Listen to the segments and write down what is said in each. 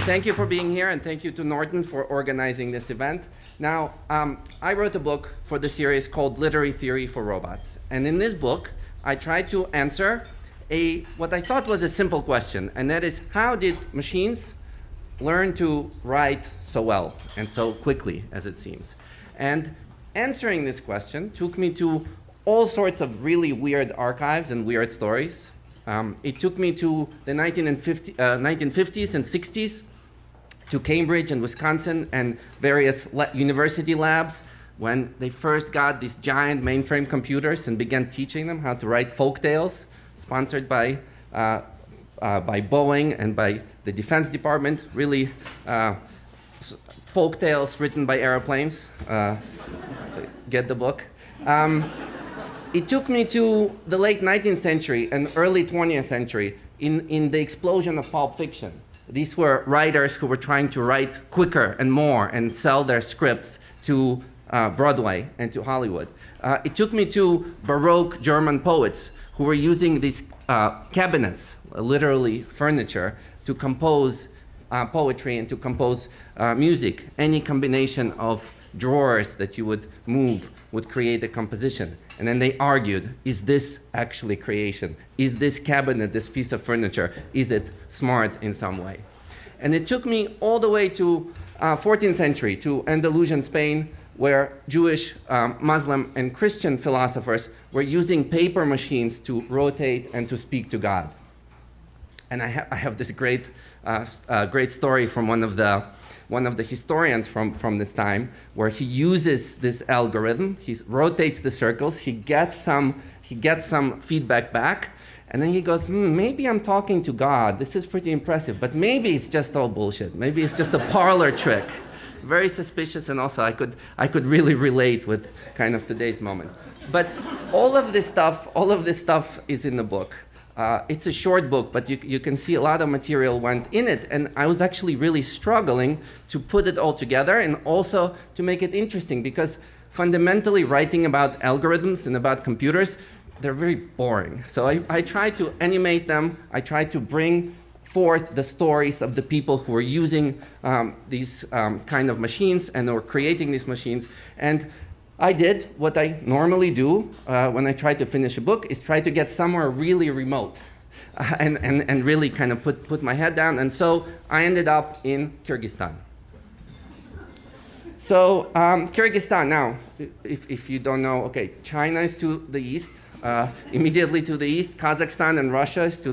thank you for being here, and thank you to Norton for organizing this event. Now, I wrote a book for the series called Literary Theory for Robots. And in this book, I tried to answer what I thought was a simple question, and that is, how did machines learn to write so well and so quickly, as it seems? And answering this question took me to all sorts of really weird archives and weird stories. It took me to the 1950s and 60s, to Cambridge and Wisconsin and various university labs, when they first got these giant mainframe computers and began teaching them how to write folk tales, sponsored by Boeing and by the Defense Department, really folk tales written by airplanes. Get the book. It took me to the late 19th century and early 20th century in the explosion of pulp fiction. These were writers who were trying to write quicker and more and sell their scripts to Broadway and to Hollywood. It took me to Baroque German poets who were using these cabinets, literally furniture, to compose poetry and to compose music. Any combination of drawers that you would move would create a composition. And then they argued, is this actually creation? Is this cabinet, this piece of furniture, is it smart in some way? And it took me all the way to 14th century, to Andalusian Spain, where Jewish, Muslim, and Christian philosophers were using paper machines to rotate and to speak to God. And I have this great story from one of the historians from this time, where he uses this algorithm. He rotates the circles. He gets some feedback back, and then he goes, maybe I'm talking to God. This is pretty impressive, but maybe it's just all bullshit. Maybe it's just a parlor trick. Very suspicious, and also I could really relate with kind of today's moment. But all of this stuff is in the book. It's a short book, but you can see a lot of material went in it, and I was actually really struggling to put it all together and also to make it interesting, because fundamentally writing about algorithms and about computers, they're very boring. So I tried to animate them. I tried to bring forth the stories of the people who were using these kind of machines and were creating these machines. And I did what I normally do when I try to finish a book, is try to get somewhere really remote and really kind of put my head down. And so I ended up in Kyrgyzstan. So Kyrgyzstan, now, if you don't know, okay, China is to the east. Immediately to the east, Kazakhstan and Russia is to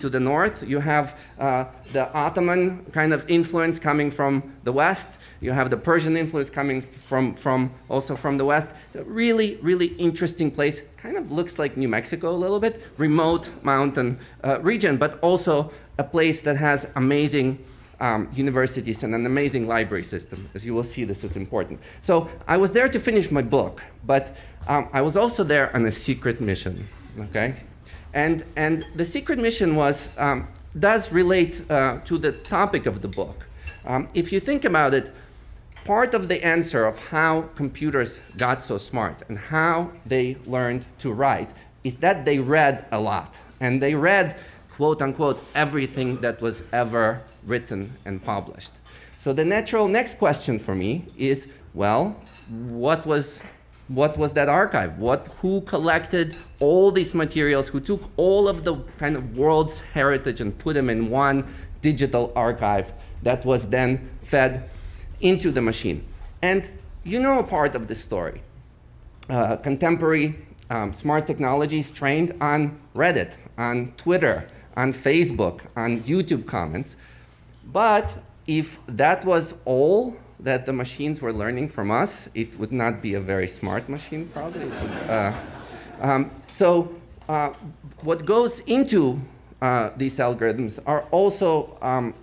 the north. You have the Ottoman kind of influence coming from the west. You have the Persian influence coming also from the west. It's a really, really interesting place. Kind of looks like New Mexico a little bit, remote mountain region, but also a place that has amazing universities and an amazing library system. As you will see, this is important. So I was there to finish my book, but I was also there on a secret mission, okay? And the secret mission does relate to the topic of the book. If you think about it, part of the answer of how computers got so smart and how they learned to write is that they read a lot. And they read, quote unquote, everything that was ever written and published. So the natural next question for me is, well, what was that archive? Who collected all these materials, who took all of the kind of world's heritage and put them in one digital archive that was then fed into the machine? And you know a part of this story. Contemporary smart technologies trained on Reddit, on Twitter, on Facebook, on YouTube comments. But if that was all that the machines were learning from us, it would not be a very smart machine, probably. So what goes into these algorithms are also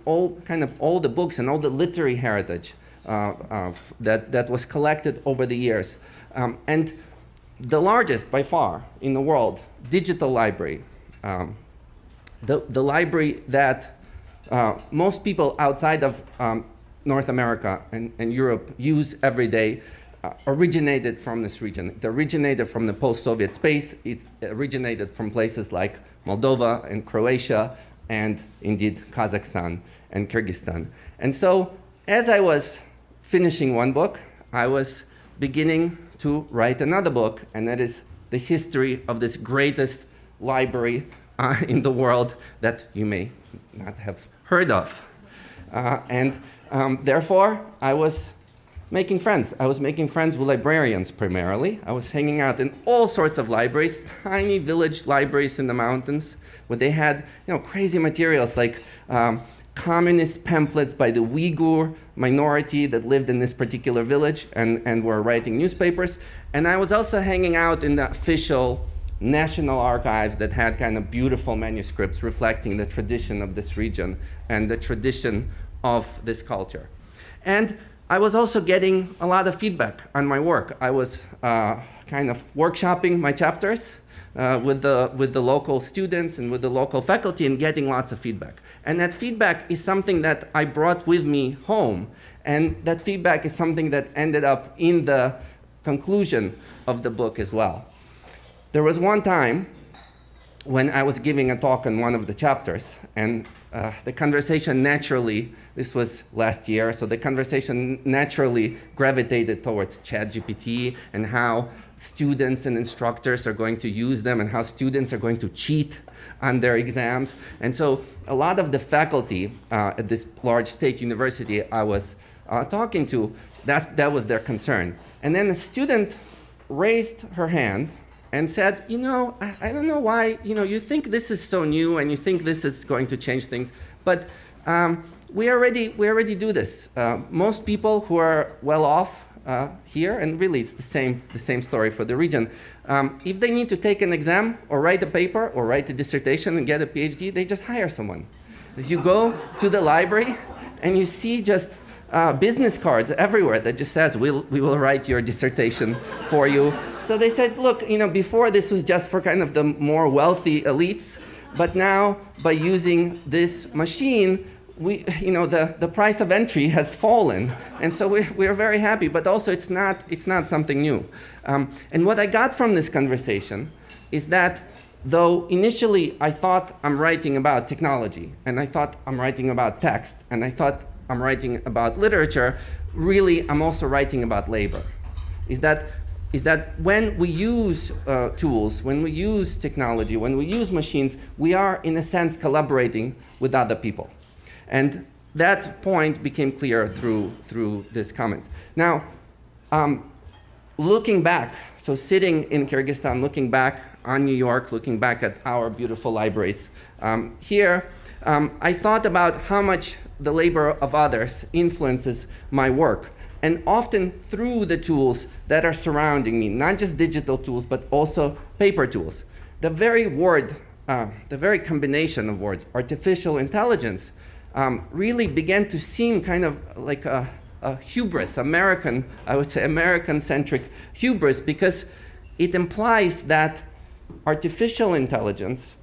all the books and all the literary heritage that was collected over the years. And the largest, by far, in the world, digital library, the library that most people outside of North America and Europe use every day, originated from this region. It originated from the post-Soviet space. It's originated from places like Moldova and Croatia, and indeed Kazakhstan and Kyrgyzstan. And so as I was finishing one book, I was beginning to write another book, and that is the history of this greatest library in the world that you may not have heard of. Therefore, I was making friends. I was making friends with librarians primarily. I was hanging out in all sorts of libraries, tiny village libraries in the mountains, where they had crazy materials like communist pamphlets by the Uyghur minority that lived in this particular village and were writing newspapers. And I was also hanging out in the official national archives that had kind of beautiful manuscripts reflecting the tradition of this region and the tradition of this culture. And I was also getting a lot of feedback on my work. I was kind of workshopping my chapters with the local students and with the local faculty and getting lots of feedback. And that feedback is something that I brought with me home. And that feedback is something that ended up in the conclusion of the book as well. There was one time when I was giving a talk on one of the chapters, and the conversation naturally, this was last year, so the conversation naturally gravitated towards ChatGPT and how students and instructors are going to use them and how students are going to cheat on their exams. And so a lot of the faculty at this large state university I was talking to, that was their concern. And then a student raised her hand and said, I don't know why, you think this is so new and you think this is going to change things, but we already do this. Most people who are well off here, and really it's the same story for the region, if they need to take an exam or write a paper or write a dissertation and get a PhD, they just hire someone. You go to the library and you see just business cards everywhere that just says, we will write your dissertation for you. So they said, look, before this was just for kind of the more wealthy elites, but now by using this machine, the price of entry has fallen. And so we're very happy, but also it's not something new. And what I got from this conversation is that though initially I thought I'm writing about technology, and I thought I'm writing about text, and I thought I'm writing about literature, really I'm also writing about labor. Is that when we use tools, when we use technology, when we use machines, we are in a sense collaborating with other people. And that point became clear through this comment. Now, looking back, so sitting in Kyrgyzstan, looking back on New York, looking back at our beautiful libraries, here I thought about how much the labor of others influences my work, and often through the tools that are surrounding me, not just digital tools, but also paper tools. The very word, the very combination of words, artificial intelligence, really began to seem kind of like a hubris, I would say American-centric hubris, because it implies that artificial intelligence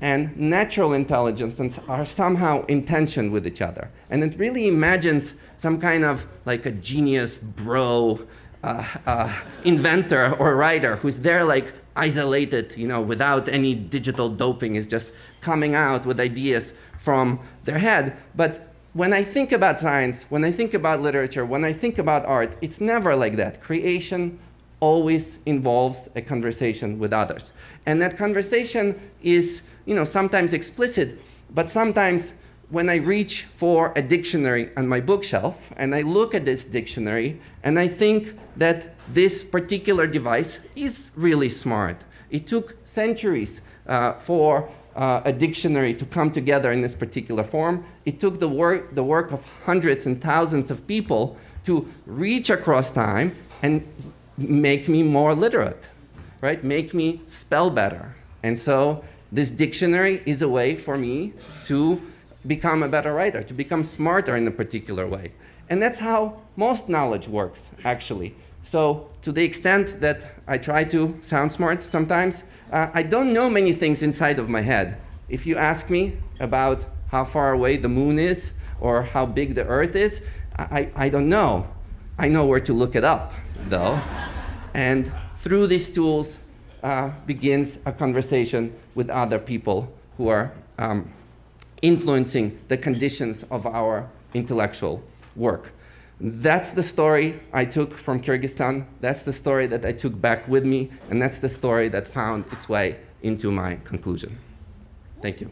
and natural intelligence are somehow in tension with each other. And it really imagines some kind of like a genius bro inventor or writer who's there like isolated, without any digital doping, is just coming out with ideas from their head. But when I think about science, when I think about literature, when I think about art, it's never like that. Creation always involves a conversation with others. And that conversation is, sometimes explicit, but sometimes when I reach for a dictionary on my bookshelf and I look at this dictionary and I think that this particular device is really smart. It took centuries for a dictionary to come together in this particular form. It took the work of hundreds and thousands of people to reach across time and make me more literate, right? Make me spell better. And so this dictionary is a way for me to become a better writer, to become smarter in a particular way. And that's how most knowledge works, actually. So to the extent that I try to sound smart sometimes, I don't know many things inside of my head. If you ask me about how far away the moon is or how big the earth is, I don't know. I know where to look it up, though. And through these tools begins a conversation with other people who are influencing the conditions of our intellectual work. That's the story I took from Kyrgyzstan. That's the story that I took back with me, and that's the story that found its way into my conclusion. Thank you.